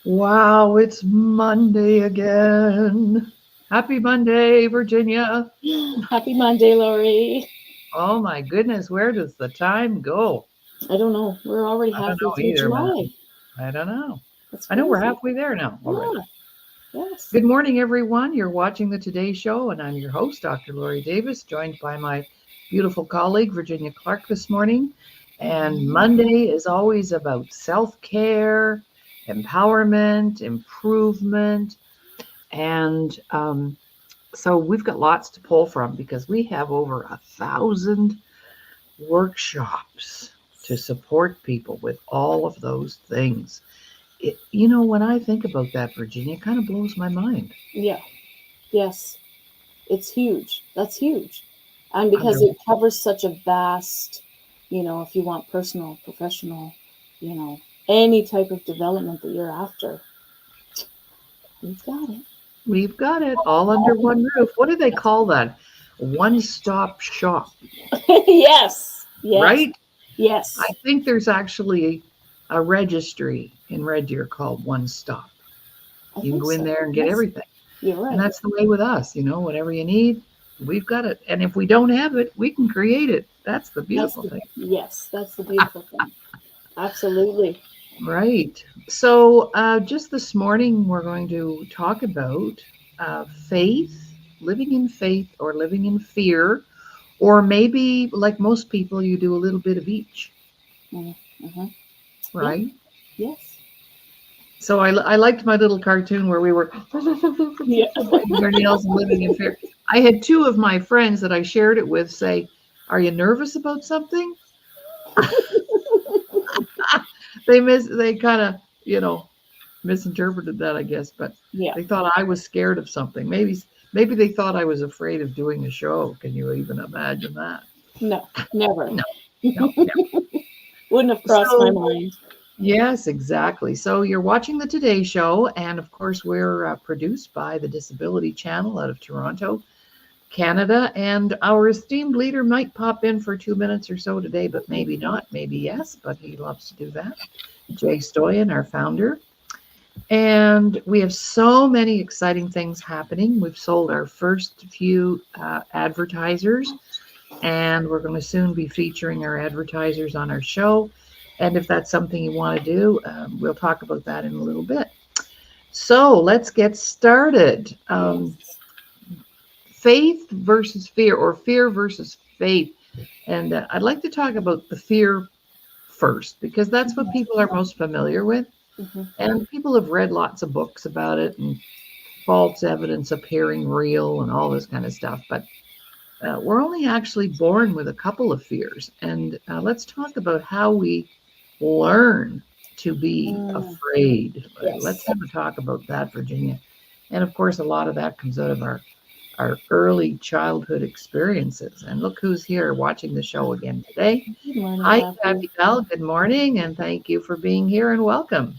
Wow, it's Monday again. Happy Monday, Virginia. Happy Monday, Laurie. Oh my goodness, where does the time go? I don't know. We're already I don't halfway know through either, man. July. I don't know. That's I know we're crazy. halfway there now already. Yeah. Yes. Good morning, everyone. You're watching the Today Show, and I'm your host, Dr. Laurie Davis, joined by my beautiful colleague, Virginia Clark, this morning. And Monday is always about self care, empowerment, improvement, and so we've got lots to pull from because we have over 1,000 workshops to support people with all of those things. When I think about that, Virginia, it kind of blows my mind. Yeah. Yes. It's huge. That's huge. And because Under, it covers such a vast, if you want personal, professional, you know, any type of development that you're after, you've got it. we've got it all under one roof. What do they call that? One stop shop, Yes. Yes. right? I Yes. think there's actually a registry in Red Deer called One Stop. I You can think go in so. there and get Yes. everything. You're And right. that's the way with us, whatever you need, we've got it. And if we don't have it, we can create it. That's the That's beautiful the thing. yes. That's the beautiful thing. Absolutely. Right. So, just this morning, we're going to talk about faith, living in faith or living in fear, or maybe like most people, you do a little bit of each, Mm-hmm. Yeah. right? Yes. So, I liked my little cartoon where we were Yeah. everybody else living in fear. I had two of my friends that I shared it with say, "Are you nervous about something?" They kind of, misinterpreted that, I guess, but Yeah. they thought I was scared of something. Maybe they thought I was afraid of doing a show. Can you even imagine that? No, never. No, no, no. Wouldn't have crossed my So mind. yes, exactly. So you're watching the Today Show, and of course we're produced by the Disability Channel out of Toronto, Canada, and our esteemed leader might pop in for 2 minutes or so today, but maybe not, maybe yes, but he loves to do that. Jay Stoyan, our founder. And we have so many exciting things happening. We've sold our first few advertisers, and we're going to soon be featuring our advertisers on our show. And if that's something you want to do, we'll talk about that in a little bit. So let's get started. Yes. Faith versus fear, or fear versus faith. And I'd like to talk about the fear first, because that's what people are most familiar with. Hmm. And people have read lots of books about it and false evidence appearing real and all this kind of stuff. But we're only actually born with a couple of fears. And let's talk about how we learn to be Mm, afraid. Let's yes. have a talk about that, Virginia. And of course, a lot of that comes out of our early childhood experiences. And look who's here watching the show again today. Good morning, Hi, Kathy. Kathy Bell. Good morning, and thank you for being here and welcome.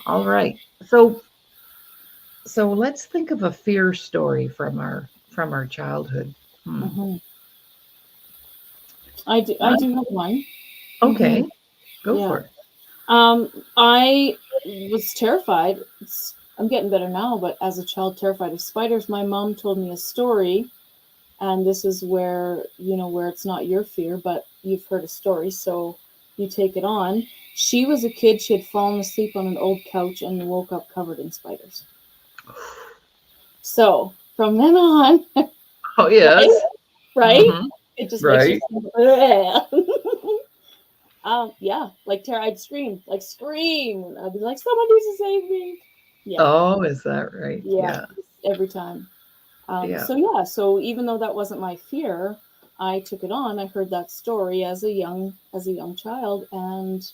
All right. So let's think of a fear story from our childhood. Hmm. Hmm. I do have one. Hmm. Okay, go Yeah. for it. I was terrified. I'm getting better now, but as a child, terrified of spiders. My mom told me a story, and this is where it's not your fear, but you've heard a story, so you take it on. She was a kid. She had fallen asleep on an old couch and woke up covered in spiders. So from then on, Oh right, yes. right, Hmm. it just makes you Right. think, yeah, like Tara, I'd scream. I'd be like, someone needs to save me. Yeah, Oh, is that right? yeah, Yeah. every time. Yeah. So even though that wasn't my fear, I took it on. I heard that story as a young child, and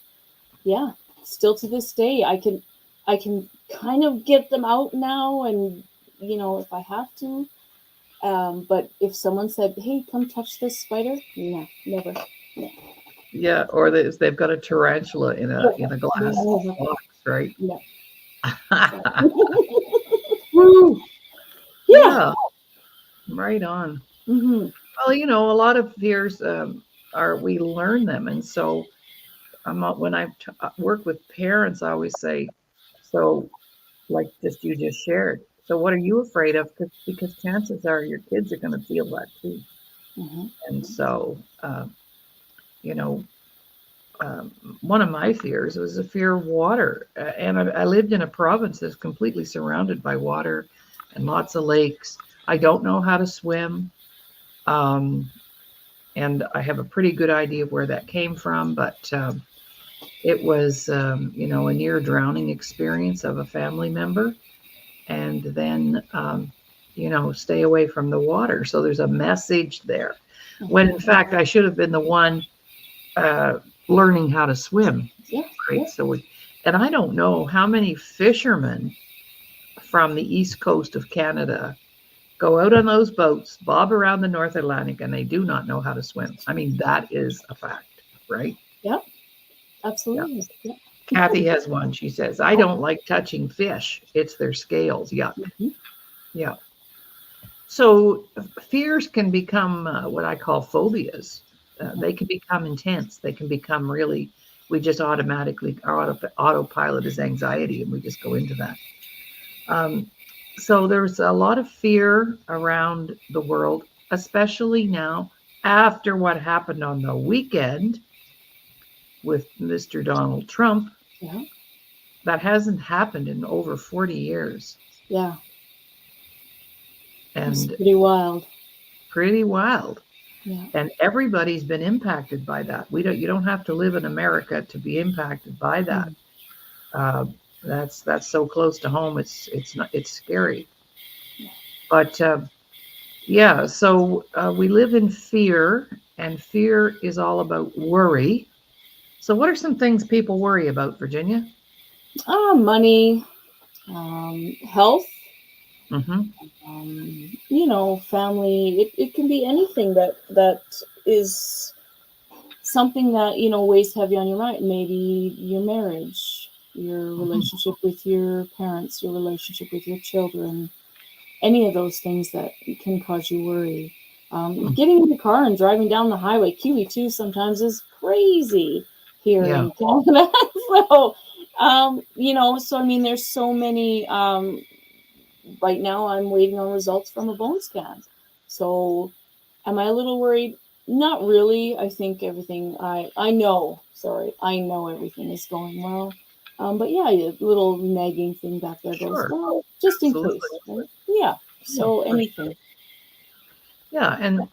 yeah, still to this day, I can kind of get them out now, and if I have to. But if someone said, "Hey, come touch this spider," no, never. No. Yeah. Or they've got a tarantula in a glass No. box, right? No. So. Woo. Yeah. Yeah. Right on. Hmm. Well, a lot of fears are we learn them, and so when I work with parents, I always say So, like just you just shared. So, what are you afraid of? Because chances are your kids are going to feel that too. Hmm. And so, you know, one of my fears was the fear of water. And I lived in a province that's completely surrounded by water and lots of lakes. I don't know how to swim. Um, and I have a pretty good idea of where that came from, but it was, a near drowning experience of a family member. And then, stay away from the water. So there's a message there. When in fact, I should have been the one uh, learning how to swim, Yeah. right? And I don't know how many fishermen from the east coast of Canada go out on those boats, bob around the North Atlantic, and they do not know how to swim. I mean, that is a fact, right? Yeah. Yeah. Absolutely. Yeah. Kathy has one. She says, I don't like touching fish. It's their scales. Yuck. Mm-hmm. Yeah. So fears can become what I call phobias. They can become intense. They can become really, we just automatically, our autopilot is anxiety, and we just go into that. Um, so there's a lot of fear around the world, especially now after what happened on the weekend with Mr. Donald Trump. Yeah. That hasn't happened in over 40 years. Yeah. It's And pretty wild. pretty wild. Yeah. And everybody's been impacted by that. You don't have to live in America to be impacted by that. Uh, that's so close to home. It's scary. But yeah, so we live in fear, and fear is all about worry. So, what are some things people worry about, Virginia? Money, health, Mm-hmm. family. It can be anything that is something that weighs heavy on your mind. Maybe your marriage, your Mm-hmm. relationship with your parents, your relationship with your children, any of those things that can cause you worry. Getting in the car and driving down the highway, QE2 sometimes is crazy here Yeah. in Canada. So, so I mean, there's so many. Right now, I'm waiting on results from a bone scan. So, am I a little worried? Not really. I think everything. I know. Sorry, I know everything is going well. But yeah, a little nagging thing back there goes, Sure. well, just in Absolutely. case, right? Yeah. Yeah. So anything. Yeah. And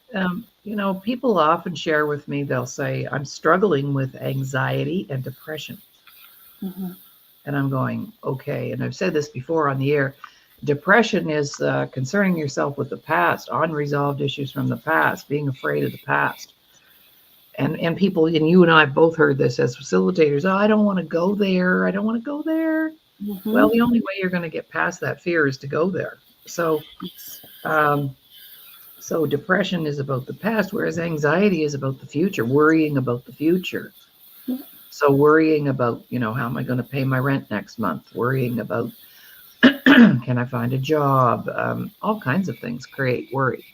people often share with me. They'll say, "I'm struggling with anxiety and depression," Mm-hmm. and I'm going, "Okay." And I've said this before on the air. Depression is concerning yourself with the past, unresolved issues from the past, being afraid of the past. And people, and you and I have both heard this as facilitators. Oh, I don't want to go there. I don't want to go there. Mm-hmm. Well, the only way you're going to get past that fear is to go there. So, um, so depression is about the past, whereas anxiety is about the future, worrying about the future. Yeah. So worrying about, how am I going to pay my rent next month? Worrying about, can I find a job? All kinds of things create worry.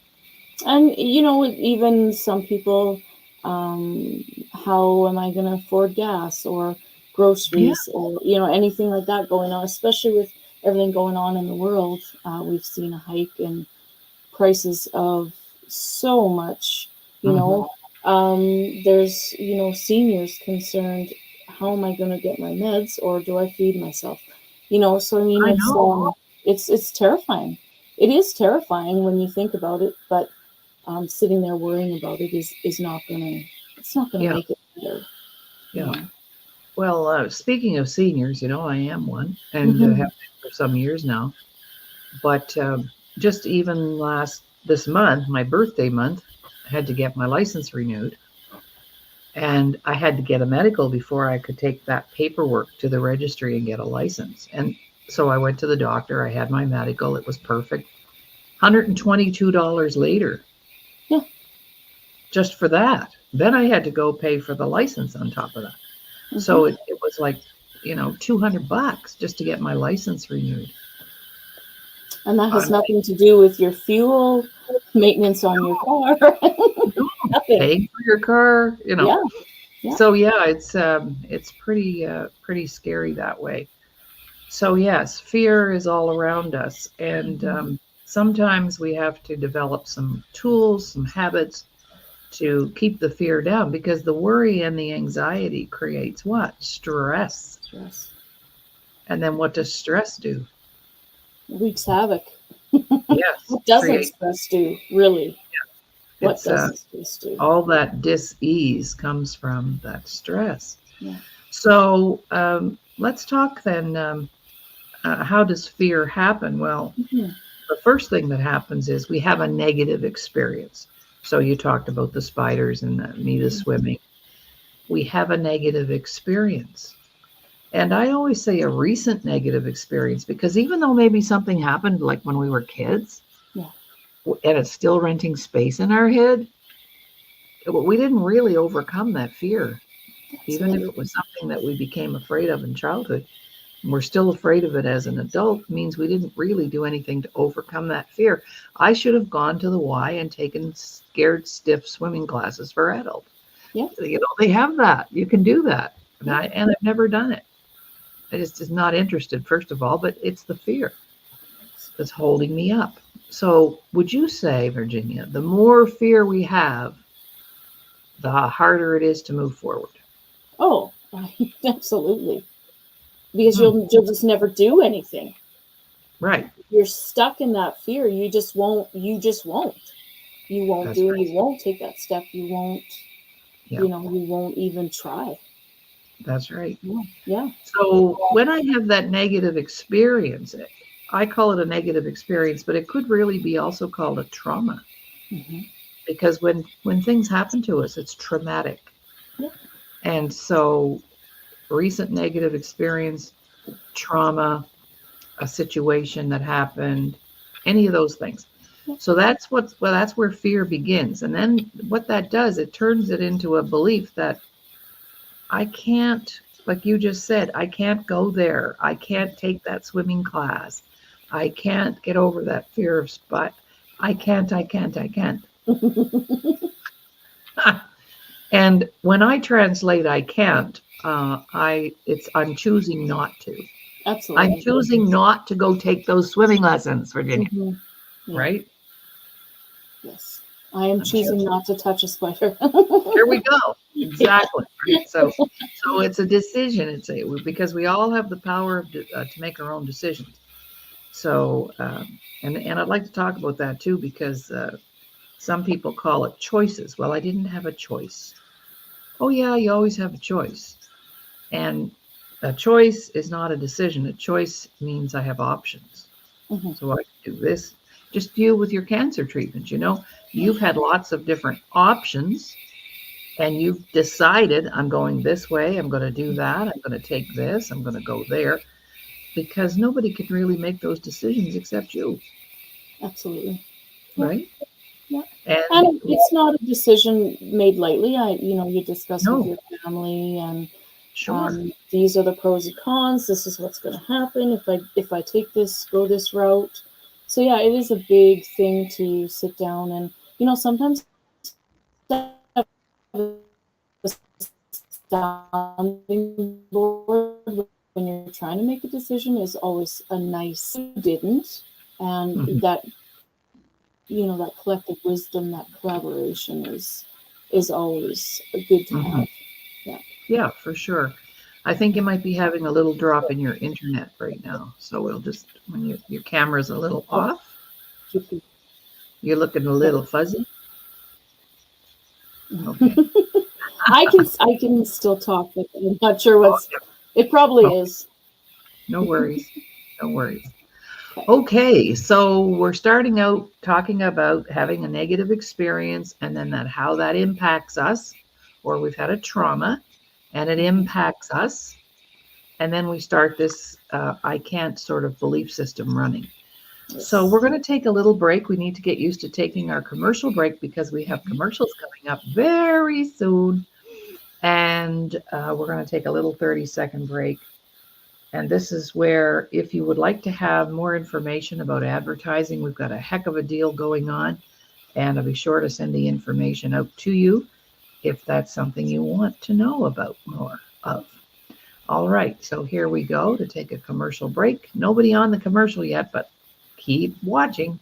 And even some people, how am I going to afford gas or Yeah. groceries or anything like that going on? Especially with everything going on in the world, we've seen a hike in prices of so much. Mm-hmm. There's seniors concerned. How am I going to get my meds, or do I feed myself? So I mean, I know. it's terrifying. It is terrifying when you think about it, but sitting there worrying about it is not gonna it's not gonna Yeah. make it better. Yeah. Well, speaking of seniors, I am one and have Mm-hmm. been for some years now. But just even this month, my birthday month, I had to get my license renewed, and I had to get a medical before I could take that paperwork to the registry and get a license. And so I went to the doctor. I had my medical. It was perfect. $122 later, Yeah. just for that. Then I had to go pay for the license on top of that. Mm-hmm. So it was like, $200 just to get my license renewed. And that has On nothing to do with your fuel, maintenance on your car. Nothing. paying for your car. Yeah. Yeah. So yeah, it's pretty scary that way. So yes, fear is all around us, and sometimes we have to develop some tools, some habits to keep the fear down, because the worry and the anxiety creates what? Stress. Stress And then what does stress do? wreaks havoc. Yes, What doesn't create. stress do, really? What It's doesn't stress do? all that dis-ease comes from that stress. Yeah. So let's talk then. How does fear happen? Well, Mhm. the first thing that happens is we have a negative experience. So you talked about the spiders and me, the swimming. We have a negative experience. And I always say a recent negative experience, because even though maybe something happened like when we were kids, Yeah. and it's still renting space in our head, we didn't really overcome that fear. Even if Absolutely. it was something that we became afraid of in childhood, and we're still afraid of it as an adult, means we didn't really do anything to overcome that fear. I should have gone to the Y and taken scared stiff swimming classes for adults. Yeah. They have that. You can do that. And, Yeah. I've never done it. I just is not interested, first of all, but it's the fear that's holding me up. So would you say, Virginia, the more fear we have, the harder it is to move forward? Oh, absolutely. Because Hmm. you'll just never do anything. Right. You're stuck in that fear. You just won't. You just won't. You won't That's do it. right. You won't take that step. You won't. Yeah, You won't even try. that's right. Yeah. Yeah. So when I have that negative experience, I call it a negative experience, but it could really be also called a trauma, Hmm. because when things happen to us, it's traumatic. Yeah. And so recent negative experience, trauma, a situation that happened, any of those things. Yeah. So that's where fear begins. And then what that does, it turns it into a belief that I can't, like you just said, I can't go there. I can't take that swimming class. I can't get over that fear of spot. I can't. And when I translate I can't, I'm choosing not to. I'm Absolutely. choosing not to go take those swimming lessons, Virginia, Hmm. Yeah. right? Yes. I am I'm choosing. choosing not to touch a spider. There we go. Yeah. Exactly. Right. So it's a decision. Because we all have the power to make our own decisions. So and I'd like to talk about that too, because some people call it choices. Well, I didn't have a choice. Oh yeah, you always have a choice. And a choice is not a decision. A choice means I have options. Hmm. So I can do this. Just deal with your cancer treatment. You've had lots of different options, and you've decided, I'm going this way, I'm going to do that, I'm going to take this, I'm going to go there, because nobody can really make those decisions except you, Absolutely. Yeah. right? Yeah. And And it's not a decision made lightly. You discuss with no, your family, and sure. these are the pros and cons. This is what's going to happen if I take this, go this route. So yeah, it is a big thing to sit down, and sometimes sounding board when you're trying to make a decision is always a nice didn't, and Mhm. that collective wisdom, that collaboration is always good to Mhm. have. Yeah. Yeah, for sure. I think you might be having a little drop in your internet right now. So we'll just, when your camera's a little Oh, off, keep you're looking a yeah. little fuzzy. Okay. I can still talk, but I'm not sure Oh, what's. It probably yeah. Okay. is. No worries. No worries. Okay. Okay, so we're starting out talking about having a negative experience, and then how that impacts us, or we've had a trauma and it Mhm. impacts us, and then we start this I can't sort of belief system running. So Yes. we're going to take a little break. We need to get used to taking our commercial break, because we have commercials coming up very soon, and we're going to take a little 30-second break. And this is where, if you would like to have more information about advertising, we've got a heck of a deal going on. And I'll be sure to send the information out to you if that's something you want to know about more of. All right, so here we go to take a commercial break. Nobody on the commercial yet, but keep watching.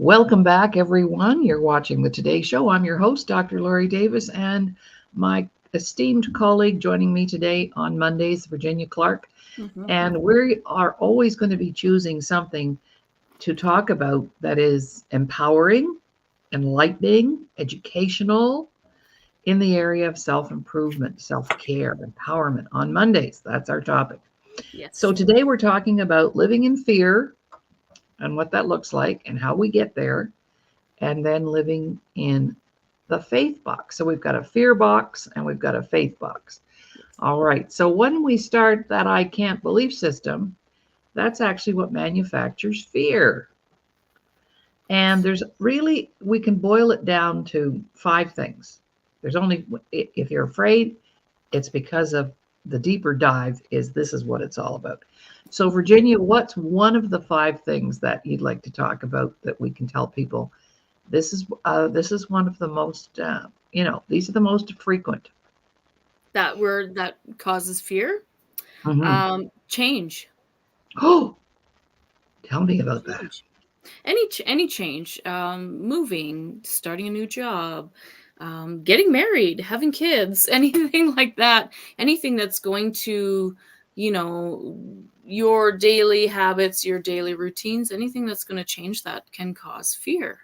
Welcome back, everyone. You're watching the Today Show. I'm your host, Dr. Laurie Davis, and my esteemed colleague joining me today on Mondays, Virginia Clark. And we are always going to be choosing something to talk about that is empowering, enlightening, educational in the area of self-improvement, self-care, empowerment on Mondays. That's our topic. Yes. So today we're talking about living in fear and what that looks like and how we get there, and then living in the faith box. So we've got a fear box and we've got a faith box. All right. So when we start that I can't belief system, that's actually what manufactures fear. And there's really, we can boil it down to 5 things. There's only, if you're afraid, it's because of the deeper dive this is what it's all about. So Virginia, what's one of the 5 things that you'd like to talk about that we can tell people? This is one of the most, these are the most frequent. That word that causes fear? Change. Oh, tell me about that. Any change, moving, starting a new job, getting married, having kids, anything like that, anything that's going to, your daily habits, your daily routines, anything that's going to change that can cause fear.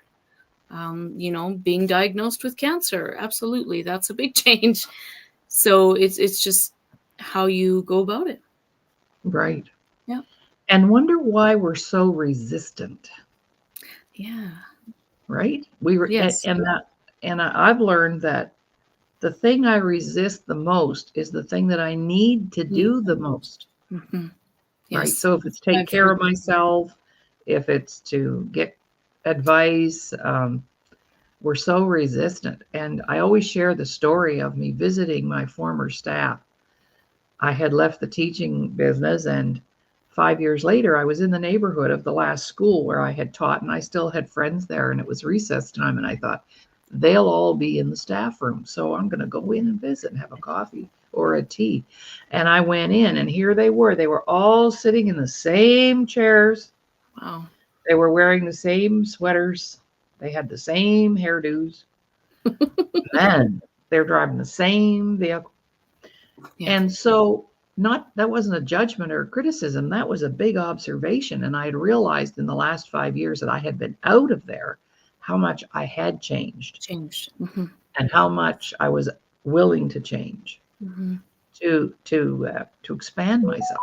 Being diagnosed with cancer, absolutely, that's a big change. So it's just how you go about it. Right. Yeah. And wonder why we're so resistant. Yeah. Right? We were, yes. and I've learned that the thing I resist the most is the thing that I need to do the most. Mm-hmm. Yes. Right. So if it's take care of myself, if it's to get advice, we're so resistant. And I always share the story of me visiting my former staff. I had left the teaching business, and 5 years later, I was in the neighborhood of the last school where I had taught, and I still had friends there, and it was recess time, and I thought, they'll all be in the staff room, so I'm going to go in and visit and have a coffee or a tea. And I went in, and here they were. They were all sitting in the same chairs. Wow. They were wearing the same sweaters. They had the same hairdos. And they're driving the same vehicle. Yeah. And so that wasn't a judgment or a criticism. That was a big observation. And I had realized in the last 5 years that I had been out of there, how much I had changed. Mm-hmm. And how much I was willing to change to expand myself.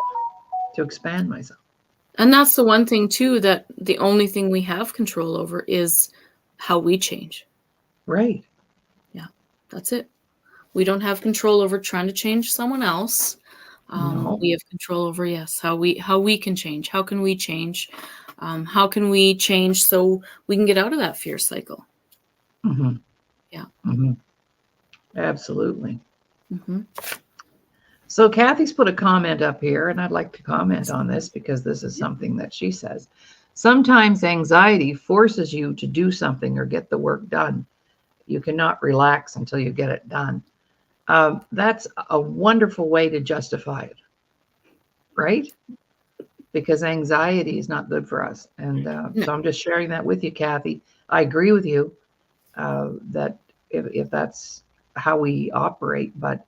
And that's the one thing too, that the only thing we have control over is how we change. Right. Yeah, that's it. We don't have control over trying to change someone else. No. We have control over, how we can change. How can we change? How can we change so we can get out of that fear cycle? Mm-hmm. Yeah. Mm-hmm. Absolutely. Mm-hmm. So Kathy's put a comment up here, and I'd like to comment on this because this is something that she says. Sometimes anxiety forces you to do something or get the work done. You cannot relax until you get it done. That's a wonderful way to justify it, right? Because anxiety is not good for us. And so I'm just sharing that with you, Kathy. I agree with you that if that's how we operate, but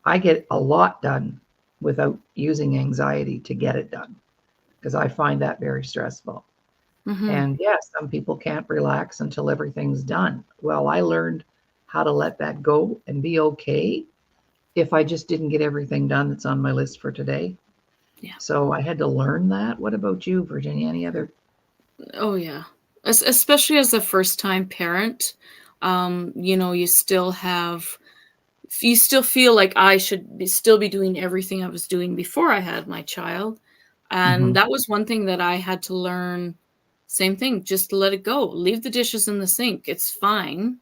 I get a lot done without using anxiety to get it done because I find that very stressful. Mm-hmm. And yes, some people can't relax until everything's done. Well, I learned how to let that go and be okay if I just didn't get everything done that's on my list for today. Yeah. So I had to learn that. What about you, Virginia? Any other? Oh, yeah. Especially as a first-time parent, you still have you still feel like I should still be doing everything I was doing before I had my child. And Mhm. that was one thing that I had to learn. Same thing, just let it go. Leave the dishes in the sink. It's fine.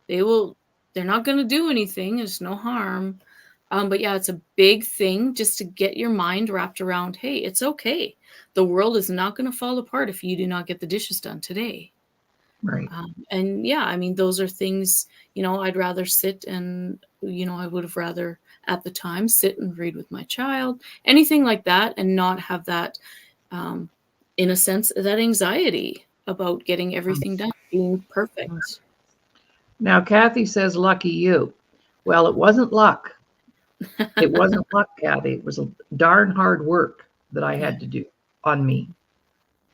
They're not going to do anything. There's no harm. But yeah, it's a big thing just to get your mind wrapped around, hey, it's okay. The world is not going to fall apart if you do not get the dishes done today. Right. And yeah, I mean, those are things, I'd rather sit and, I would have rather at the time sit and read with my child, anything like that, and not have that, in a sense, that anxiety about getting everything done, being perfect. Now, Kathy says, lucky you. Well, it wasn't luck. It wasn't luck, Kathy. It was a darn hard work that I Yeah. had to do on me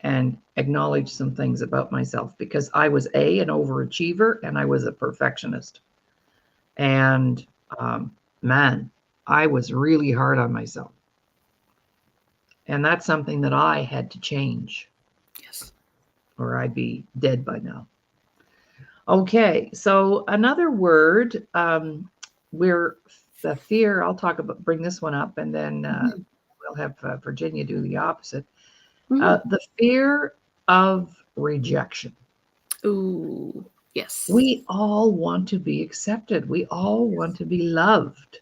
and acknowledge some things about myself because I was an overachiever and I was a perfectionist. And man, I was really hard on myself. And that's something that I had to change Yes. or I'd be dead by now. Okay, so another word, we're the fear. I'll bring this one up, and then Mhm. we'll have Virginia do the opposite. Mhm. The fear of rejection. Ooh, yes. We all want to be accepted. We all want to be loved.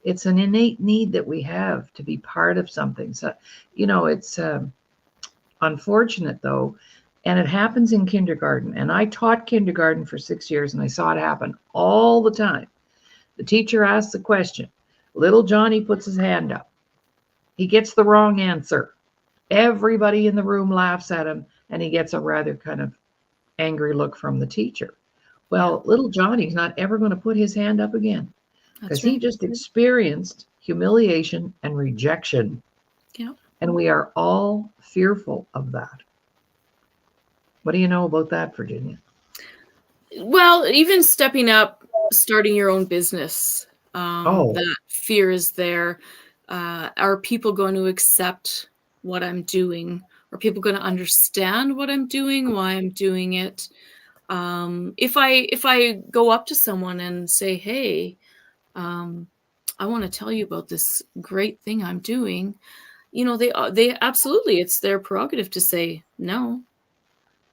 It's an innate need that we have to be part of something. So, it's unfortunate though, and it happens in kindergarten. And I taught kindergarten for 6 years, and I saw it happen all the time. The teacher asks a question. Little Johnny puts his hand up. He gets the wrong answer. Everybody in the room laughs at him, and he gets a rather kind of angry look from the teacher. Yeah, Well, little Johnny's not ever going to put his hand up again because that's he right. just experienced humiliation and rejection. Yeah. And we are all fearful of that. What do you know about that, Virginia? Well, even stepping up, starting your own business, Oh, that fear is there. Are people going to accept what I'm doing? Are people going to understand what I'm doing, why I'm doing it? If I go up to someone and say, "Hey, um, I want to tell you about this great thing I'm doing," they absolutely, it's their prerogative to say no.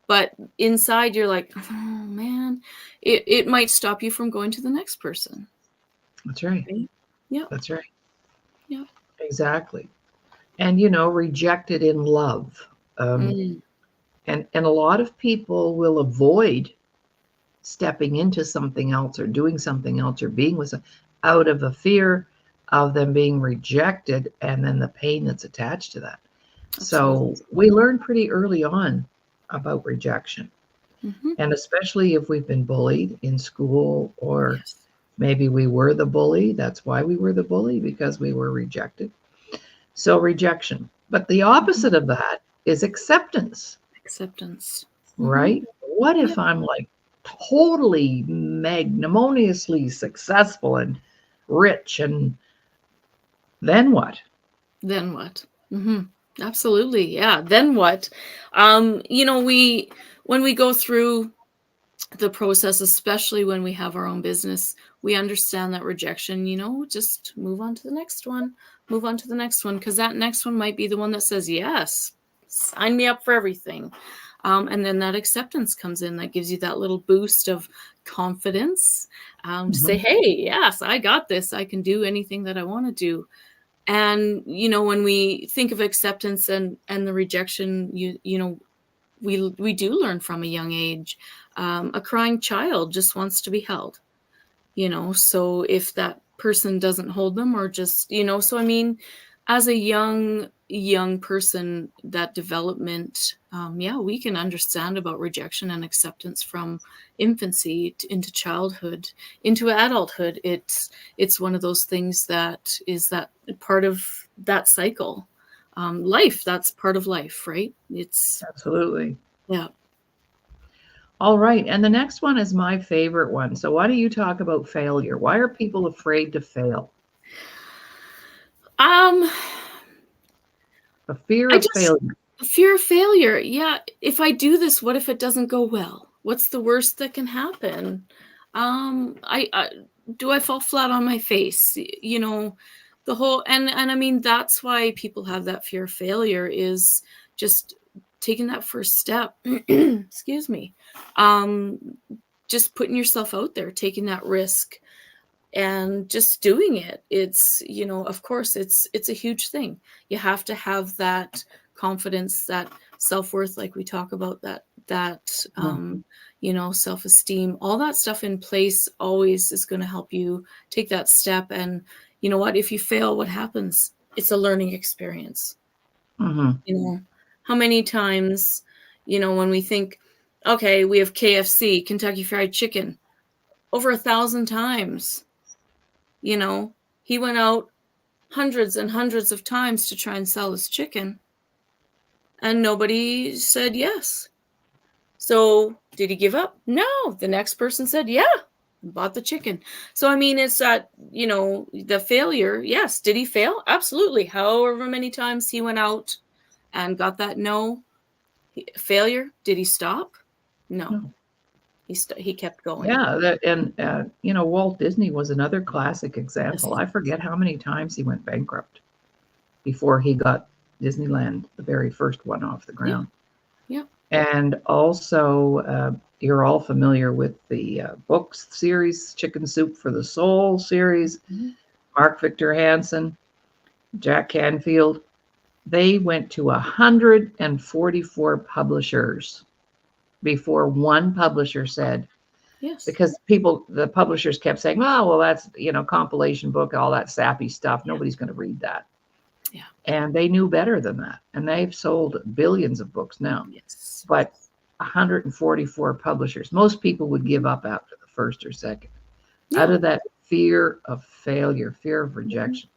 But inside you're like, oh man, it might stop you from going to the next person. that's right. Right? Yeah. That's right. Yeah. Exactly. And, rejected in love. Um, Mm, and a lot of people will avoid stepping into something else or doing something else or being with out of a fear of them being rejected and then the pain that's attached to that. absolutely. So we learn pretty early on about rejection. Hmm. And especially if we've been bullied in school or Yes. maybe we were the bully. That's why we were the bully because we were rejected. So rejection. But the Hmm. opposite of that is acceptance, Acceptance. Hmm. right? What Yeah. if I'm like totally magnanimously successful and rich and then what? Then what? Hmm. Absolutely. Yeah. Then what? We when we go through the process, especially when we have our own business, we understand that rejection, just move on to the next one, move on to the next one, because that next one might be the one that says, yes, sign me up for everything. And then that acceptance comes in that gives you that little boost of confidence, to say, Mhm. hey, yes, I got this. I can do anything that I want to do. And, when we think of acceptance and the rejection, we do learn from a young age. A crying child just wants to be held, so if that person doesn't hold them, or just, so I mean, as a young person, that development, yeah, we can understand about rejection and acceptance from infancy into childhood into adulthood. It's one of those things that is that part of that cycle. Life, that's part of life, right? It's Absolutely. Yeah. All right. And the next one is my favorite one. So why don't you talk about failure? Why are people afraid to fail? um The fear I of just failure. Fear of failure. Yeah. If I do this, what if it doesn't go well? What's the worst that can happen? I do I fall flat on my face? You know, the whole, and I mean, that's why people have that fear of failure, is just taking that first step. Excuse me. Just putting yourself out there, taking that risk, and just doing it. It's, you know, of course it's a huge thing. You have to have that confidence, that self-worth, like we talk about, that you know, self-esteem, all that stuff in place always is going to help you take that step. And you know what, if you fail, what happens? It's a learning experience. Mm-hmm. You know, how many times, you know, when we think, okay, we have KFC, Kentucky Fried Chicken, over 1,000 times. You know, he went out hundreds and hundreds of times to try and sell his chicken, and nobody said yes. So did he give up? No. The next person said, yeah, and bought the chicken. So, I mean, it's that, you know, the failure. Yes. Did he fail? Absolutely. However many times he went out and got that no. Failure. Did he stop? No. No. He kept going. Yeah, and you know, Walt Disney was another classic example. Yes. I forget how many times he went bankrupt before he got Disneyland, the very first one, off the ground. Yeah. And also, you're all familiar with the books series, Chicken Soup for the Soul series. Mm-hmm. Mark Victor Hansen, Jack Canfield. They went to 144 publishers before one publisher said, Yes. because the publishers kept saying, oh, well, that's, you know, compilation book, all that sappy stuff. Nobody's going to read that. Yeah. And they knew better than that. And they've sold billions of books now. Yes. But 144 publishers, most people would give up after the first or second, out of that fear of failure, fear of rejection.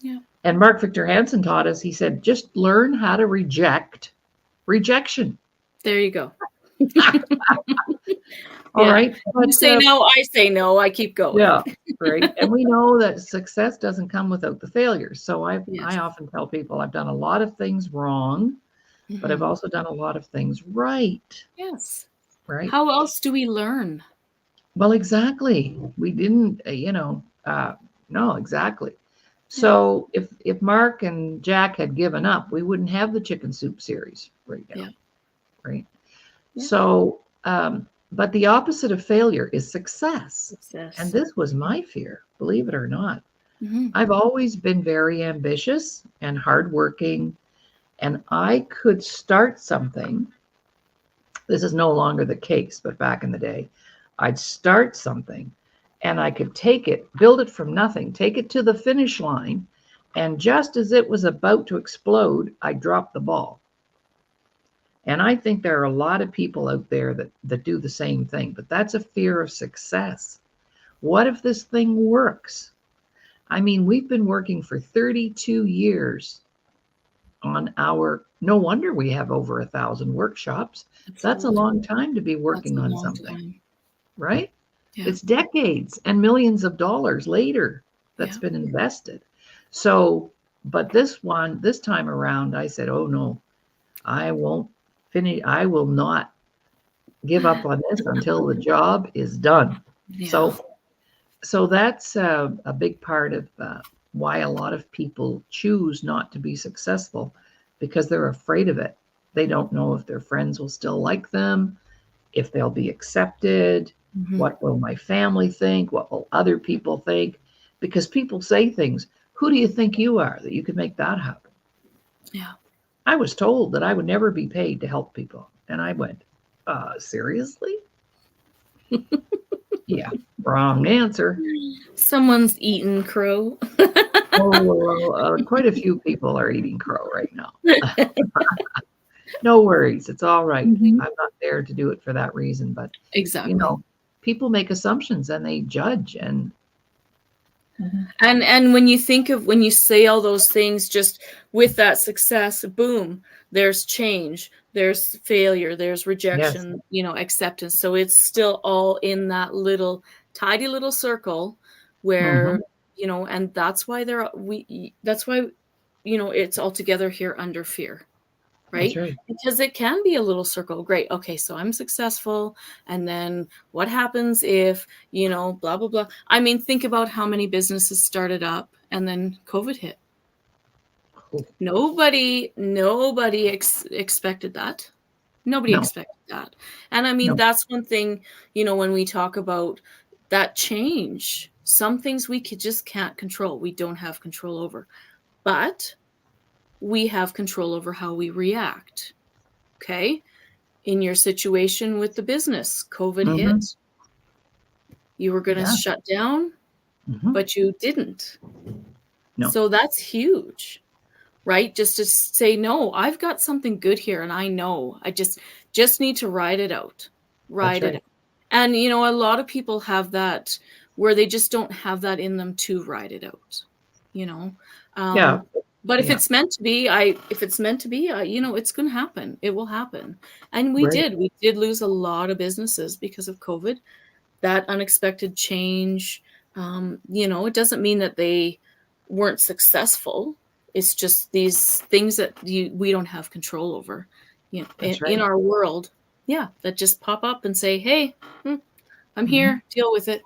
Yeah. And Mark Victor Hansen taught us, he said, just learn how to reject rejection. There you go. All right. You say no, I say no, I keep going. Yeah, right. And we know that success doesn't come without the failures. So I often tell people I've done a lot of things wrong, but I've also done a lot of things right. Yes. Right. How else do we learn? Well, exactly. We didn't, no, exactly. So if Mark and Jack had given up, we wouldn't have the Chicken Soup series right now. Yeah. Right. Yeah. So, but the opposite of failure is success. Success. And this was my fear, believe it or not. Mm-hmm. I've always been very ambitious and hardworking, and I could start something. This is no longer the case, but back in the day, I'd start something and I could take it, build it from nothing, take it to the finish line, and just as it was about to explode, I dropped the ball. And I think there are a lot of people out there that do the same thing, but that's a fear of success. What if this thing works? I mean, we've been working for 32 years on no wonder we have over 1,000 workshops. Absolutely. That's a long time to be working on something, right? Yeah. It's decades and millions of dollars later that's been invested. So, but this time around, I said, oh no, I won't finish. I will not give up on this until the job is done. Yeah. So that's a big part of why a lot of people choose not to be successful, because they're afraid of it. They don't know if their friends will still like them, if they'll be accepted, what will my family think, what will other people think, because people say things, who do you think you are that you could make that happen? Yeah. I was told that I would never be paid to help people. And I went, seriously? Yeah, wrong answer. Someone's eating crow. Quite a few people are eating crow right now. No worries. It's all right. I'm not there to do it for that reason. But, exactly, you know, people make assumptions and they judge. And when you say all those things, just with that success, boom, there's change, there's failure, there's rejection, you know, acceptance. So it's still all in that little tidy little circle where, you know, and that's why you know, it's all together here under fear. right? That's right. Because it can be a little circle. Great. Okay, so I'm successful. And then what happens if, blah, blah, blah. I mean, think about how many businesses started up and then COVID hit. Oh, Nobody expected that. Nobody no, expected that. And I mean, no. that's one thing, when we talk about that change, some things we just can't control. We don't have control over. But we have control over how we react. Okay? In your situation with the business, COVID Mm-hmm. hit, you were going to Yeah. shut down, Mm-hmm. but you didn't. No. So that's huge, right? Just to say, no, I've got something good here and I know. I just need to ride it out. That's Ride it right. out. And, a lot of people have that where they just don't have that in them to ride it out, Yeah. But if Yeah. it's meant to be, it's going to happen. It will happen. And we Right. did lose a lot of businesses because of COVID, that unexpected change. It doesn't mean that they weren't successful. It's just these things that we don't have control over, That's in right. our world. Yeah. That just pop up and say, hey, I'm Mm-hmm. here, deal with it.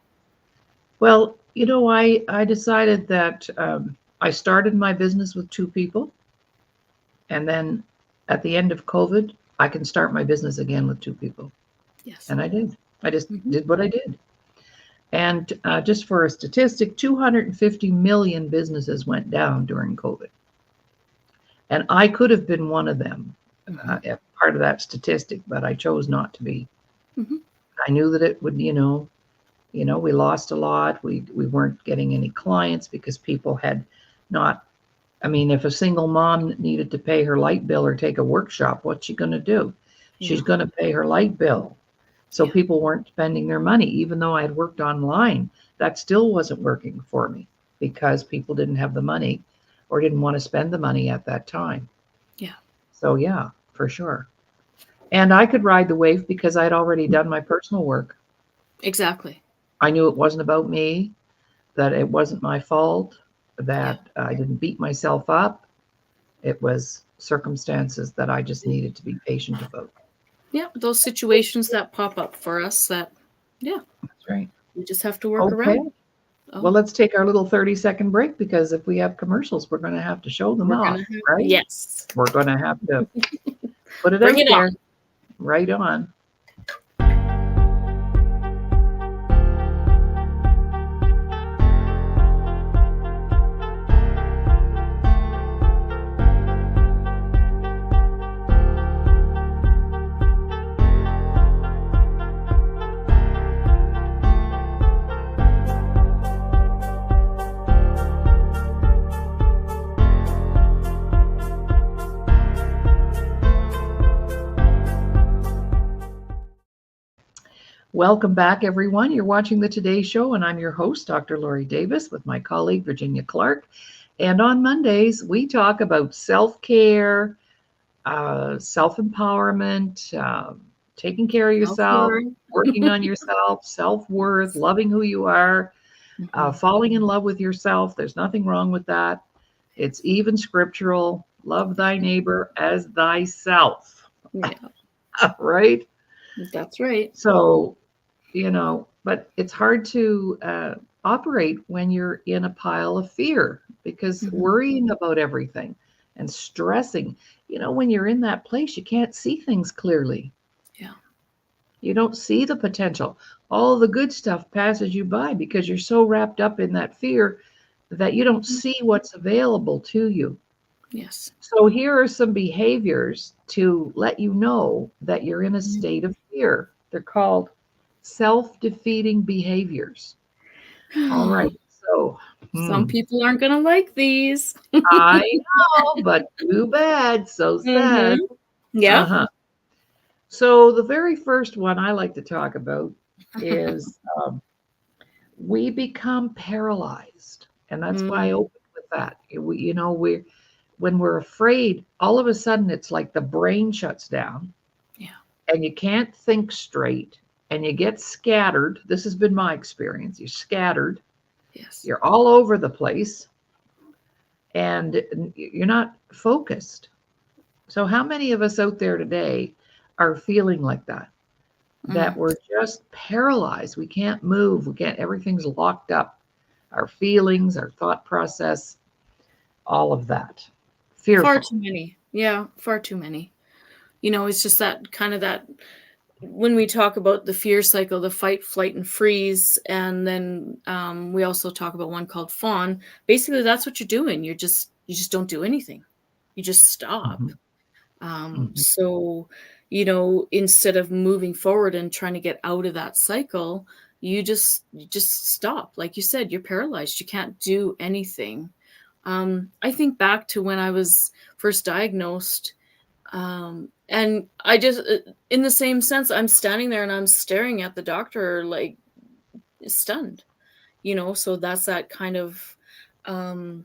Well, I decided that I started my business with 2 people, and then at the end of COVID, I can start my business again with 2 people, Yes. and I did. I just Mm-hmm. did what I did. And just for a statistic, 250 million businesses went down during COVID, and I could have been one of them, Mm-hmm. part of that statistic, but I chose not to be. Mm-hmm. I knew that it would, we lost a lot. We weren't getting any clients because people had not. I mean, if a single mom needed to pay her light bill or take a workshop, what's she going to do? Yeah. She's going to pay her light bill. So Yeah. people weren't spending their money, even though I had worked online. That still wasn't working for me because people didn't have the money or didn't want to spend the money at that time. Yeah. So yeah, for sure. And I could ride the wave because I'd already done my personal work. Exactly. I knew it wasn't about me, that it wasn't my fault, Yeah. that I didn't beat myself up. It was circumstances that I just needed to be patient about. Yeah. Those situations that pop up for us that, yeah, That's right. we just have to work Okay. around. Well, Oh, let's take our little 30-second break because if we have commercials, we're going to have to show them we're off, going to have, right? yes. We're going to have to put it Bring out it on. there. Right on. Welcome back, everyone. You're watching the Today Show, and I'm your host, Dr. Laurie Davis, with my colleague, Virginia Clark. And on Mondays, we talk about self-care, self-empowerment, taking care of yourself, Self-worth. working on yourself, self-worth, loving who you are, Mhm. falling in love with yourself. There's nothing wrong with that. It's even scriptural. Love thy neighbor as thyself, Yeah, right? that's right. So, but it's hard to operate when you're in a pile of fear because Mhm. worrying about everything and stressing, when you're in that place, you can't see things clearly. Yeah. You don't see the potential. All the good stuff passes you by because you're so wrapped up in that fear that you don't see what's available to you. Yes. So here are some behaviors to let you know that you're in a Mhm. state of fear. They're called self-defeating behaviors. All right. So, Some people aren't going to like these. I know, but too bad. So Mm-hmm. sad. Yeah. Uh-huh. So the very first one I like to talk about is we become paralyzed. And that's why I Mm, opened with that. When we're afraid, all of a sudden it's like the brain shuts down yeah. and you can't think straight and you get scattered. This has been my experience. You're scattered, Yes. you're all over the place, and you're not focused. So how many of us out there today are feeling like that? That Mm. we're just paralyzed. We can't move. We can't, everything's locked up. Our feelings, our thought process, all of that. Far Fearful. too many. Yeah, far too many. You know, it's just that kind of that when we talk about the fear cycle, the fight, flight, and freeze, and then we also talk about one called fawn. Basically, that's what you're doing. You just don't do anything. You just stop. Mhm, mhm, So, instead of moving forward and trying to get out of that cycle, you just stop. Like you said, you're paralyzed. You can't do anything. I think back to when I was first diagnosed, and I just, in the same sense, I'm standing there and I'm staring at the doctor like stunned, so that's that kind of, um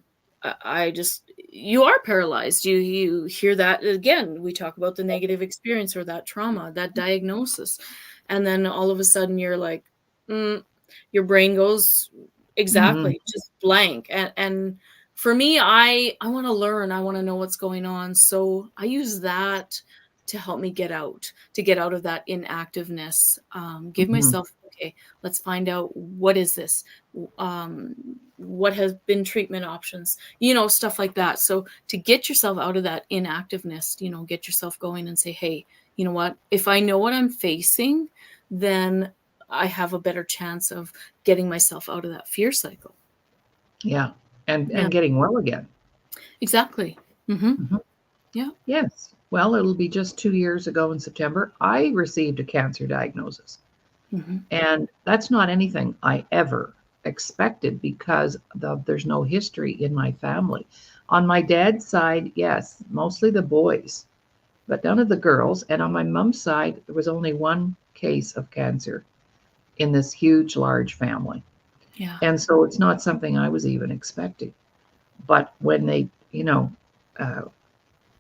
I just, you are paralyzed. You hear that again. We talk about the negative experience or that trauma, that diagnosis, and then all of a sudden you're like, mm, your brain goes mhm. exactly just blank. And for me, I want to learn. I want to know what's going on, so I use that to help me to get out of that inactiveness. Give Mhm. myself, okay, let's find out, what is this, what has been treatment options, stuff like that. So to get yourself out of that inactiveness, get yourself going and say, hey, you know what, if I know what I'm facing, then I have a better chance of getting myself out of that fear cycle. Yeah. Yeah, And getting well again. exactly. Mm-hmm. Mhm. Yeah. Yes. Well, it'll be just 2 years ago in September, I received a cancer diagnosis. Mm-hmm. And that's not anything I ever expected because there's no history in my family. On my dad's side, yes, mostly the boys, but none of the girls. And on my mom's side, there was only one case of cancer in this huge, large family. Yeah. And so it's not something I was even expecting. But when they, uh,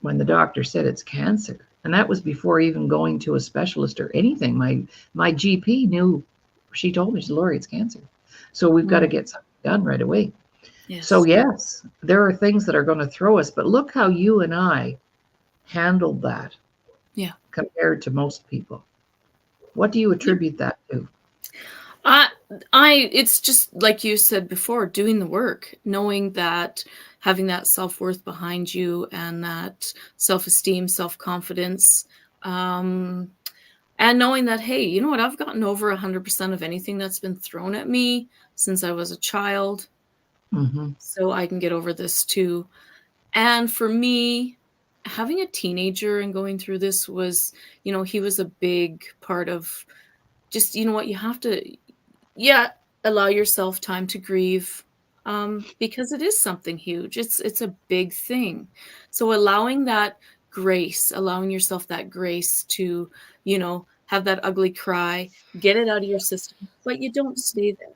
when the doctor said it's cancer, and that was before even going to a specialist or anything, my GP knew. She told me, she said, Laurie, it's cancer. So we've got to Mm. get something done right away. So, Yes. yes, there are things that are going to throw us, but look how you and I handled that Yeah. compared to most people. What do you attribute that to? I it's just like you said before, doing the work, knowing that, having that self-worth behind you and that self-esteem, self-confidence, um, and knowing that, hey, you know what, I've gotten over 100% of anything that's been thrown at me since I was a child, Mm-hmm. so I can get over this too. And for me, having a teenager and going through this was, he was a big part of just, you know what, you have to, yeah, allow yourself time to grieve, because it is something huge. It's a big thing. So allowing that grace, allowing yourself that grace to, have that ugly cry, get it out of your system, but you don't stay there.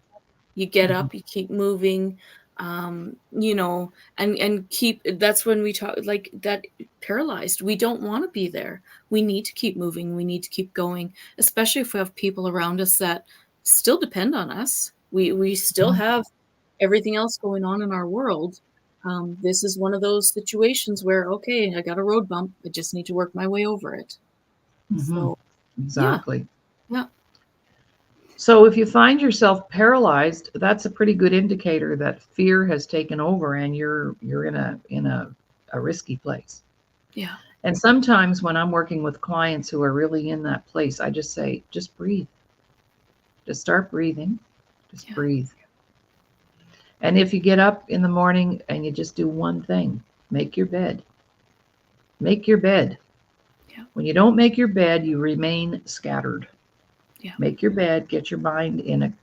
You get Mm-hmm. up, you keep moving, and keep. That's when we talk like that, paralyzed. We don't want to be there. We need to keep moving. We need to keep going, especially if we have people around us that still depend on us. We still have everything else going on in our world. This is one of those situations where, okay, I got a road bump. I just need to work my way over it. Mm-hmm. So yeah, Exactly. yeah, So if you find yourself paralyzed, that's a pretty good indicator that fear has taken over and you're in a risky place. yeah, And sometimes when I'm working with clients who are really in that place, I just say, just breathe. Just start breathing. Just yeah, breathe. And if you get up in the morning and you just do one thing, make your bed. Make your bed. yeah, When you don't make your bed, you remain scattered. yeah, Make your bed, get your mind in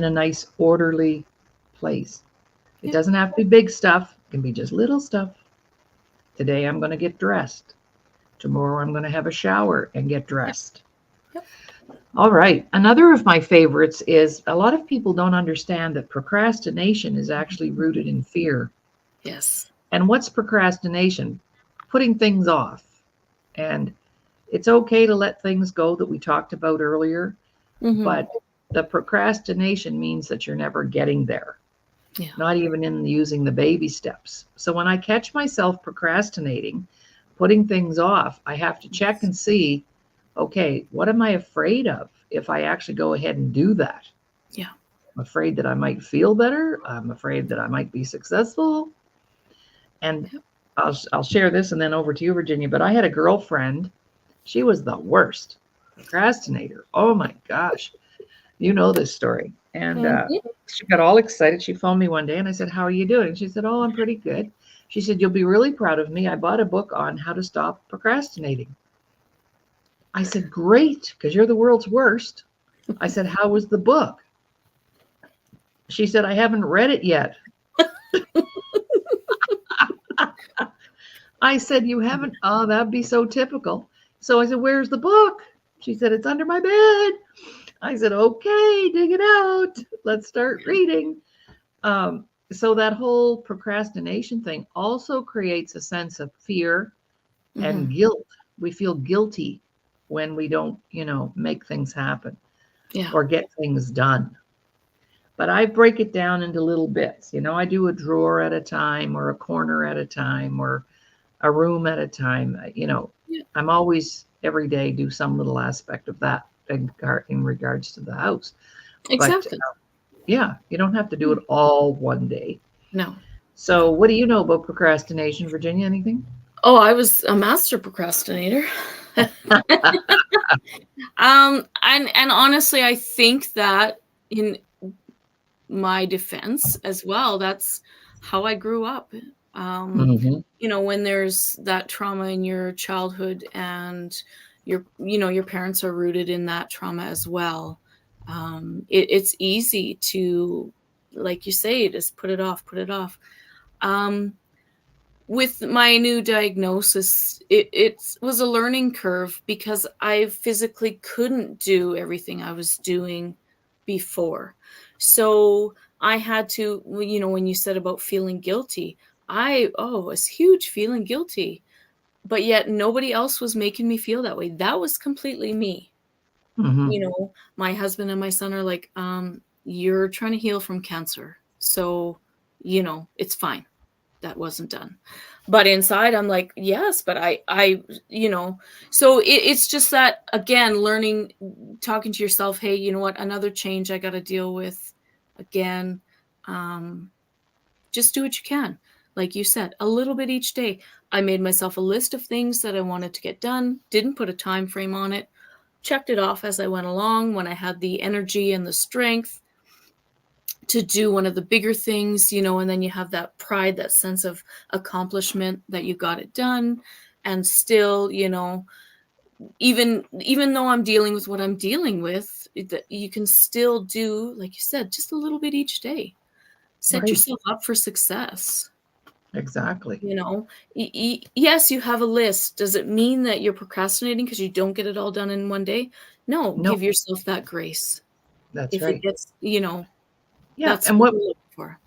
a nice orderly place. It yeah, doesn't have to be big stuff, it can be just little stuff. Today I'm going to get dressed. Tomorrow I'm going to have a shower and get yeah, dressed. yeah. All right. Another of my favorites is a lot of people don't understand that procrastination is actually rooted in fear. Yes. And what's procrastination? Putting things off. And it's okay to let things go that we talked about earlier, Mm-hmm. but the procrastination means that you're never getting there, Yeah. not even in using the baby steps. So when I catch myself procrastinating, putting things off. I have to check and see, okay, what am I afraid of if I actually go ahead and do that? Yeah. I'm afraid that I might feel better. I'm afraid that I might be successful. And Yep. I'll share this and then over to you, Virginia. But I had a girlfriend. She was the worst procrastinator. Oh my gosh. You know this story. And Mhm. she got all excited. She phoned me one day and I said, "How are you doing?" And she said, "Oh, I'm pretty good." She said, "You'll be really proud of me. I bought a book on how to stop procrastinating." I said, "Great, because you're the world's worst." I said, "How was the book?" She said, "I haven't read it yet." I said, "You haven't? Oh, that'd be so typical." So I said, "Where's the book?" She said, "It's under my bed." I said, "Okay, dig it out. Let's start reading." So that whole procrastination thing also creates a sense of fear and Mhm. guilt. We feel guilty when we don't, make things happen Yeah. or get things done. But I break it down into little bits. I do a drawer at a time or a corner at a time or a room at a time. Yeah. I'm always every day do some little aspect of that in regards to the house. But Exactly. yeah, you don't have to do it all one day. No. So, what do you know about procrastination, Virginia? Anything? Oh, I was a master procrastinator. And honestly, I think that in my defense as well, that's how I grew up. Um, Hmm. when there's that trauma in your childhood and your parents are rooted in that trauma as well. It's easy to, like you say, just put it off, put it off. Um, with my new diagnosis, it was a learning curve because I physically couldn't do everything I was doing before. So I had to, when you said about feeling guilty, was huge feeling guilty, but yet nobody else was making me feel that way. That was completely me. Hmm. My husband and my son are like, you're trying to heal from cancer. So, it's fine. That wasn't done. But inside I'm like, yes, but so it's just that, again, learning, talking to yourself, hey, you know what, another change I got to deal with again. um just do what you can, like you said, a little bit each day. I made myself a list of things that I wanted to get done, didn't put a time frame on it, checked it off as I went along when I had the energy and the strength to do one of the bigger things, and then you have that pride, that sense of accomplishment that you got it done. And still, even though I'm dealing with what I'm dealing with, that you can still do, like you said, just a little bit each day. Set Right. yourself up for success. Exactly. Yes, you have a list. Does it mean that you're procrastinating because you don't get it all done in one day? No, No, give yourself that grace. that's If it right. gets, Yeah. that's And what what, we're looking for.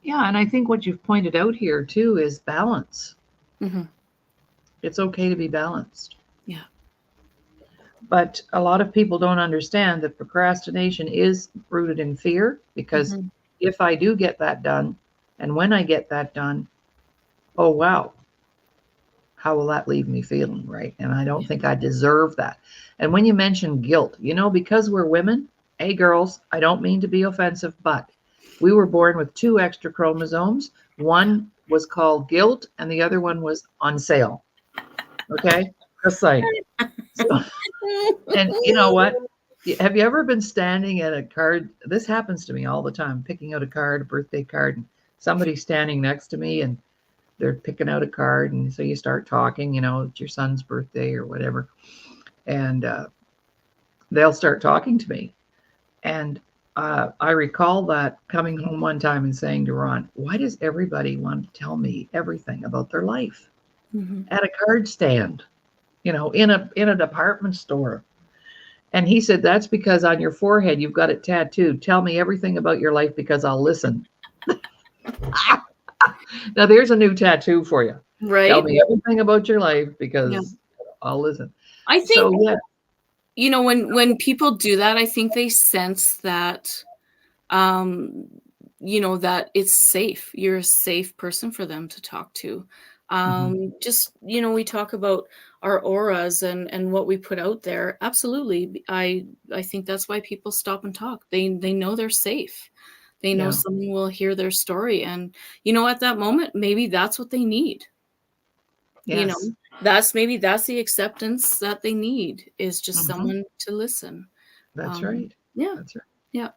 yeah. And I think what you've pointed out here too is balance. Hmm. It's okay to be balanced. Yeah. But a lot of people don't understand that procrastination is rooted in fear because Mhm. if I do get that done and when I get that done, oh, wow, how will that leave me feeling? Right. And I don't Yeah. think I deserve that. And when you mention guilt, because we're women, hey, girls, I don't mean to be offensive, but we were born with two extra chromosomes. One was called guilt and the other one was on sale. Okay. Just saying. So, and you know what? Have you ever been standing at a card? This happens to me all the time, picking out a card, a birthday card, and somebody's standing next to me and they're picking out a card. And so you start talking, it's your son's birthday or whatever. And they'll start talking to me. And I recall that coming home one time and saying to Ron, why does everybody want to tell me everything about their life Mhm. at a card stand, in a department store? And he said, that's because on your forehead, you've got it tattooed. Tell me everything about your life because I'll listen. Now, there's a new tattoo for you. Tell Right? me everything about your life Yeah. because I'll listen. I think, So, yeah, when people do that, I think they sense that, um, that it's safe. You're a safe person for them to talk to. Just, we talk about our auras and what we put out there. Absolutely. I think that's why people stop and talk. They know they're safe. They know Yeah. someone will hear their story. And, at that moment, maybe that's what they need. Yes. That's the acceptance that they need, is just Mhm. someone to listen. That's right. Yeah. That's right. Yeah.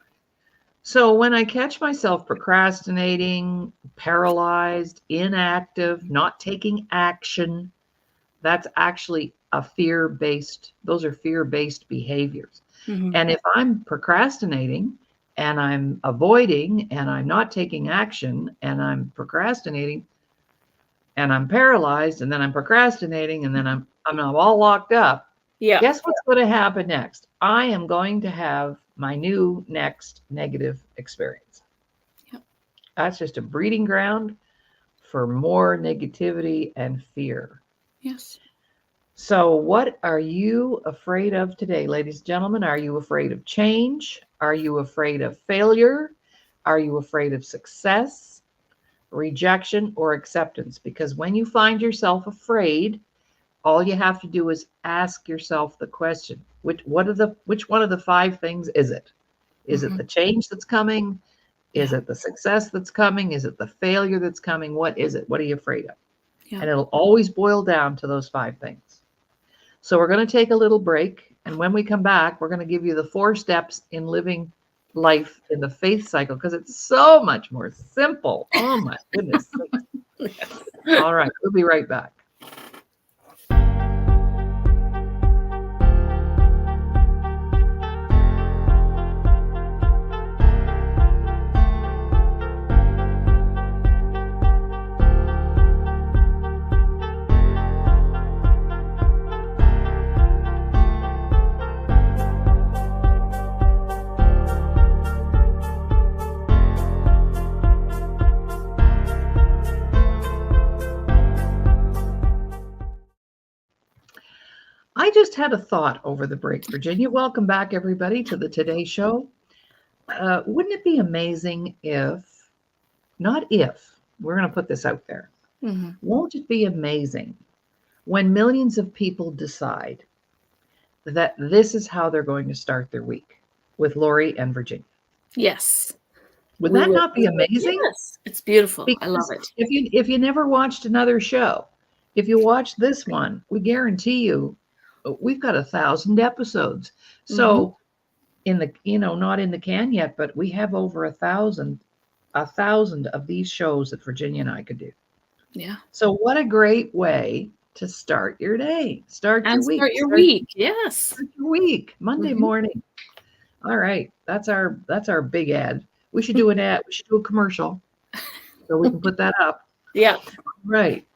So when I catch myself procrastinating, paralyzed, inactive, not taking action, that's actually those are fear-based behaviors. Mhm. And if I'm procrastinating and I'm avoiding and I'm not taking action and I'm procrastinating and I'm paralyzed and then I'm procrastinating and then I'm all locked up, Yeah. guess what's going to happen next? I am going to have my new next negative experience. Yep. That's just a breeding ground for more negativity and fear. Yes. So, what are you afraid of today, ladies and gentlemen? Are you afraid of change? Are you afraid of failure? Are you afraid of success, rejection, or acceptance? Because when you find yourself afraid, all you have to do is ask yourself the question: which one of the 5 things is it? Is it the change that's coming? Is it the success that's coming? Is it the failure that's coming? What is it? What are you afraid of? Yeah. And it'll always boil down to those 5 things. So we're going to take a little break. And when we come back, we're going to give you the 4 steps in living life in the faith cycle, because it's so much more simple. Oh my goodness. All right. We'll be right back. I just had a thought over the break, Virginia. Welcome back, everybody, to the Today Show. Wouldn't it be amazing not if, we're going to put this out there, won't it be amazing when millions of people decide that this is how they're going to start their week with Laurie and Virginia? Yes. Would that not be amazing? Yes. It's beautiful. I love Because it. if you never watched another show, if you watch this one, we guarantee you we've got 1,000 episodes. So in the, not in the can yet, but we have over 1,000 of these shows that Virginia and I could do. Yeah. So what a great way to start your day, start your week. Start your week. Yes. Start your week, Monday morning. All right, that's our big ad. We should do an ad. We should do a commercial so we can put that up. Yeah. Right.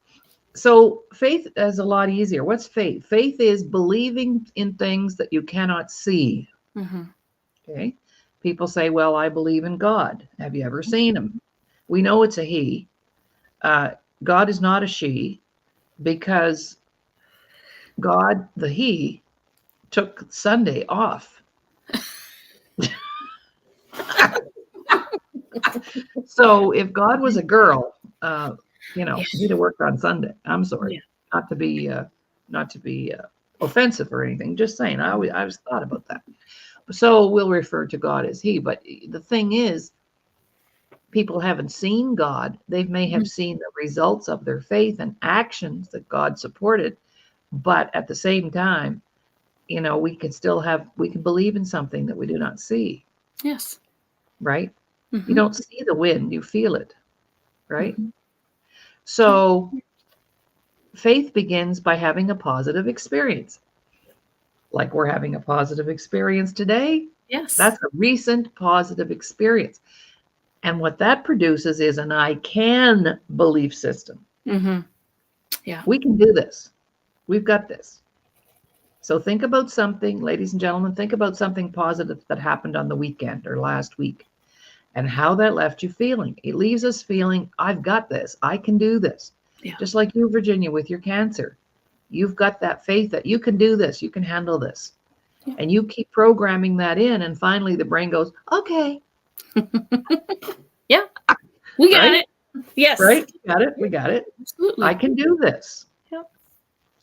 So faith is a lot easier. What's faith? Faith is believing in things that you cannot see. Okay. People say, well, I believe in God. Have you ever seen him? We know it's a he. God is not a she, because God, the he, took Sunday off. So if God was a girl, he'd have worked on Sunday. I'm sorry, not to be offensive or anything. Just saying, I always thought about that. So we'll refer to God as he. But the thing is, people haven't seen God. They may have seen the results of their faith and actions that God supported. But at the same time, we can believe in something that we do not see. Yes. Right? You don't see the wind, you feel it. Right? So faith begins by having a positive experience. Like we're having a positive experience today. Yes. That's a recent positive experience. And what that produces is an I can belief system. Yeah. We can do this. We've got this. So think about something, ladies and gentlemen, think about something positive that happened on the weekend or last week and how that left you feeling. It leaves us feeling, I've got this. I can do this. Yeah. Just like you, Virginia, with your cancer. You've got that faith that you can do this. You can handle this. Yeah. And you keep programming that in. And finally the brain goes, okay. Yeah, we got it. Yes. Right? Got it? We got it. Absolutely. I can do this. Yep.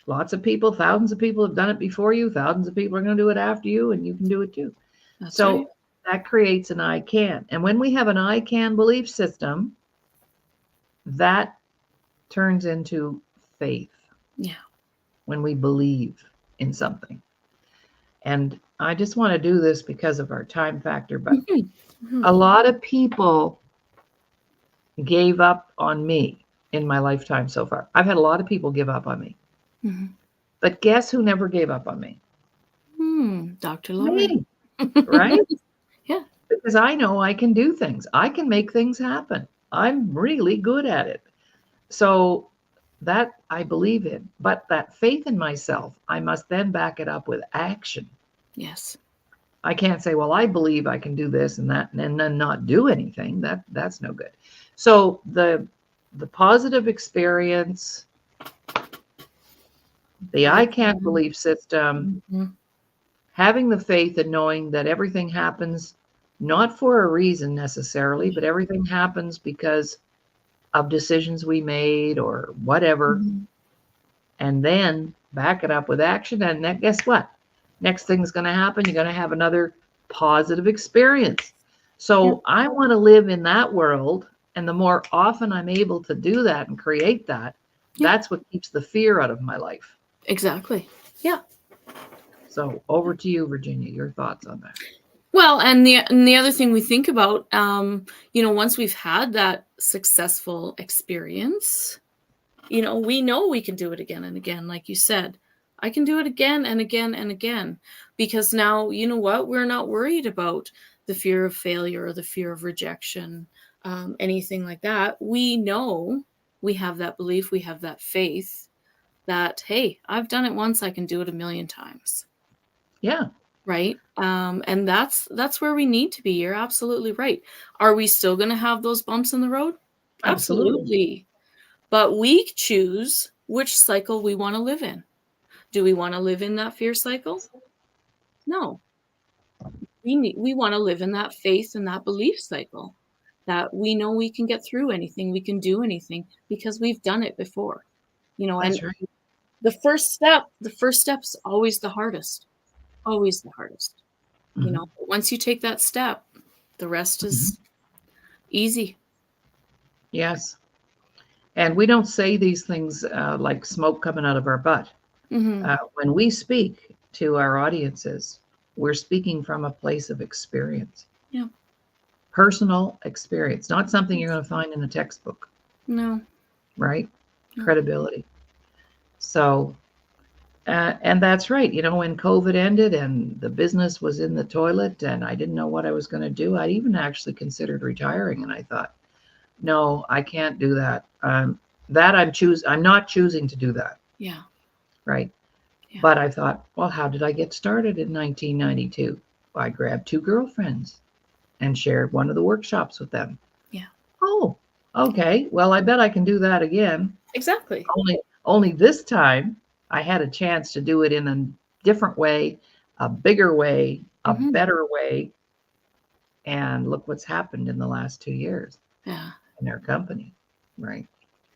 Lots of people, thousands of people have done it before you. Thousands of people are going to do it after you, and you can do it too. That's So right. that creates an I can. And when we have an I can belief system, that turns into faith. Yeah. When we believe in something. And I just want to do this because of our time factor, but a lot of people gave up on me in my lifetime so far. I've had a lot of people give up on me. But guess who never gave up on me? Dr. Laurie. Me, right? Yeah. Because I know I can do things. I can make things happen. I'm really good at it. So that I believe in. But that faith in myself, I must then back it up with action. Yes. I can't say, well, I believe I can do this and that, and then not do anything. That's no good. So the positive experience, the I can't belief system, having the faith and knowing that everything happens not for a reason necessarily, but everything happens because of decisions we made or whatever. And then back it up with action. And then guess what? Next thing's going to happen. You're going to have another positive experience. So I want to live in that world. And the more often I'm able to do that and create that, that's what keeps the fear out of my life. Exactly. Yeah. So over to you, Virginia, your thoughts on that. Well, and the other thing we think about, once we've had that successful experience, we know we can do it again and again. Like you said, I can do it again and again and again, because now, you know what? We're not worried about the fear of failure or the fear of rejection, anything like that. We know, we have that belief, we have that faith that, hey, I've done it once, I can do it 1,000,000 times. Yeah. Right. And that's where we need to be. You're absolutely right. Are we still going to have those bumps in the road? Absolutely. But we choose which cycle we want to live in. Do we want to live in that fear cycle? No. We want to live in that faith and that belief cycle, that we know we can get through anything, we can do anything because we've done it before. That's And right. the first step's always the hardest. Always the hardest. Once you take that step, the rest is easy. Yes. And we don't say these things like smoke coming out of our butt. When we speak to our audiences, we're speaking from a place of experience. Yeah. Personal experience, not something you're going to find in a textbook. No. Right? No. Credibility. So, and that's right. When COVID ended and the business was in the toilet and I didn't know what I was going to do, I even actually considered retiring. And I thought, no, I can't do that. I'm not choosing to do that. Yeah. Right. Yeah. But I thought, well, how did I get started in 1992? I grabbed 2 girlfriends and shared one of the workshops with them. Yeah. Oh, okay. Well, I bet I can do that again. Exactly. Only this time I had a chance to do it in a different way, a bigger way, a better way. And look what's happened in the last 2 years. Yeah. In our company. Right.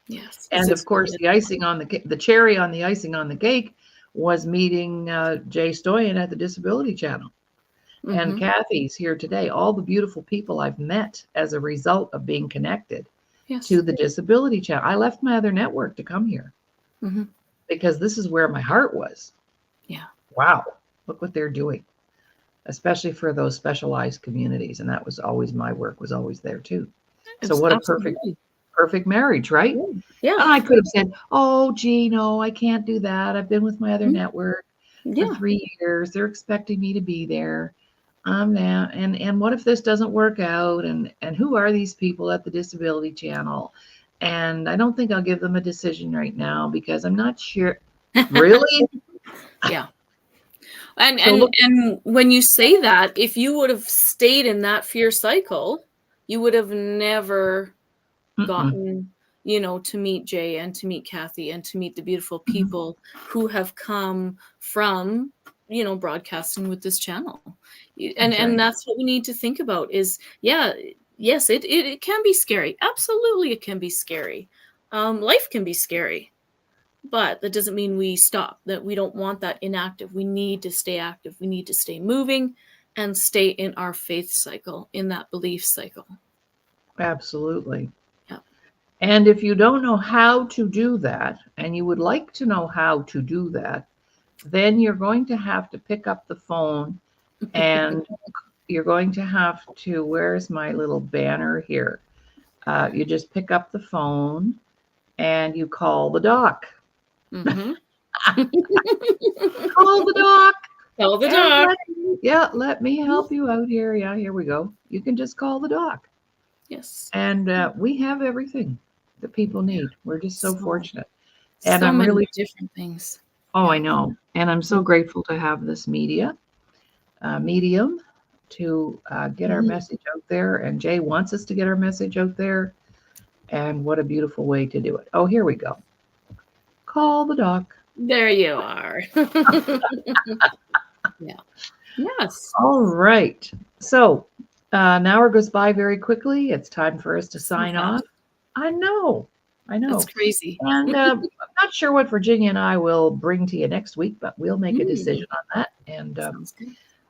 Yes. And of course, the cherry on the icing on the cake was meeting Jay Stoyan at the Disability Channel. And Kathy's here today. All the beautiful people I've met as a result of being connected to the Disability Channel. I left my other network to come here because this is where my heart was. Yeah. Wow. Look what they're doing, especially for those specialized communities. And that was always my work, was always there too. So what a perfect marriage, right? Yeah. And I could have said, oh, gee, no, I can't do that. I've been with my other network for 3 years. They're expecting me to be there. I'm now, and what if this doesn't work out? And who are these people at the Disability Channel? And I don't think I'll give them a decision right now because I'm not sure. Really? Yeah. And when you say that, if you would have stayed in that fear cycle, you would have never gotten, to meet Jay and to meet Kathy and to meet the beautiful people who have come from, broadcasting with this channel. And that's what we need to think about is, yes, it can be scary. Absolutely, it can be scary. Life can be scary, but that doesn't mean we stop, that we don't want that inactive. We need to stay active. We need to stay moving and stay in our faith cycle, in that belief cycle. Absolutely. Yeah. And if you don't know how to do that, and you would like to know how to do that, then you're going to have to pick up the phone and you're going to have to, where's my little banner here? You just pick up the phone and you call the doc. Mm-hmm. Call the doc. Tell the doc. Let me help you out here. Yeah, here we go. You can just call the doc. Yes. And we have everything that people need. We're just so fortunate. And So I'm many really different things. Oh, I know. And I'm so grateful to have this medium to get our message out there. And Jay wants us to get our message out there. And what a beautiful way to do it. Oh, here we go. Call the doc. There you are. Yeah. Yes. All right. So an hour goes by very quickly. It's time for us to sign off. I know. That's crazy. And I'm not sure what Virginia and I will bring to you next week, but we'll make a decision on that. And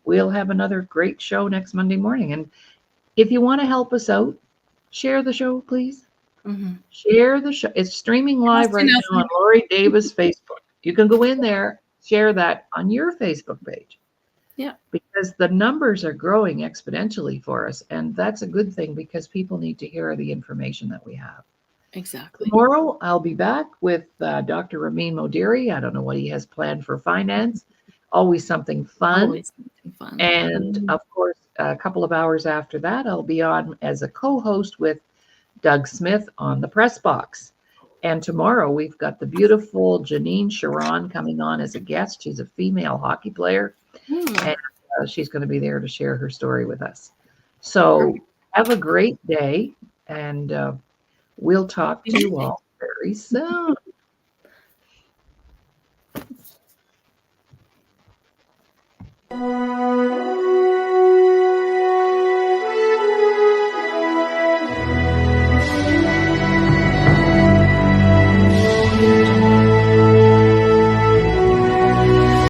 we'll have another great show next Monday morning. And if you want to help us out, share the show, please. Mm-hmm. Share the show. It's streaming live right now on Laurie Davis Facebook. You can go in there, share that on your Facebook page. Yeah. Because the numbers are growing exponentially for us. And that's a good thing because people need to hear the information that we have. Exactly. Tomorrow, I'll be back with Dr. Ramin Modiri. I don't know what he has planned for finance. Always something fun. Always something fun. And of course, a couple of hours after that, I'll be on as a co-host with Doug Smith on the Press Box. And tomorrow, we've got the beautiful Janine Sharon coming on as a guest. She's a female hockey player. And she's going to be there to share her story with us. So have a great day. And we'll talk to you all very soon.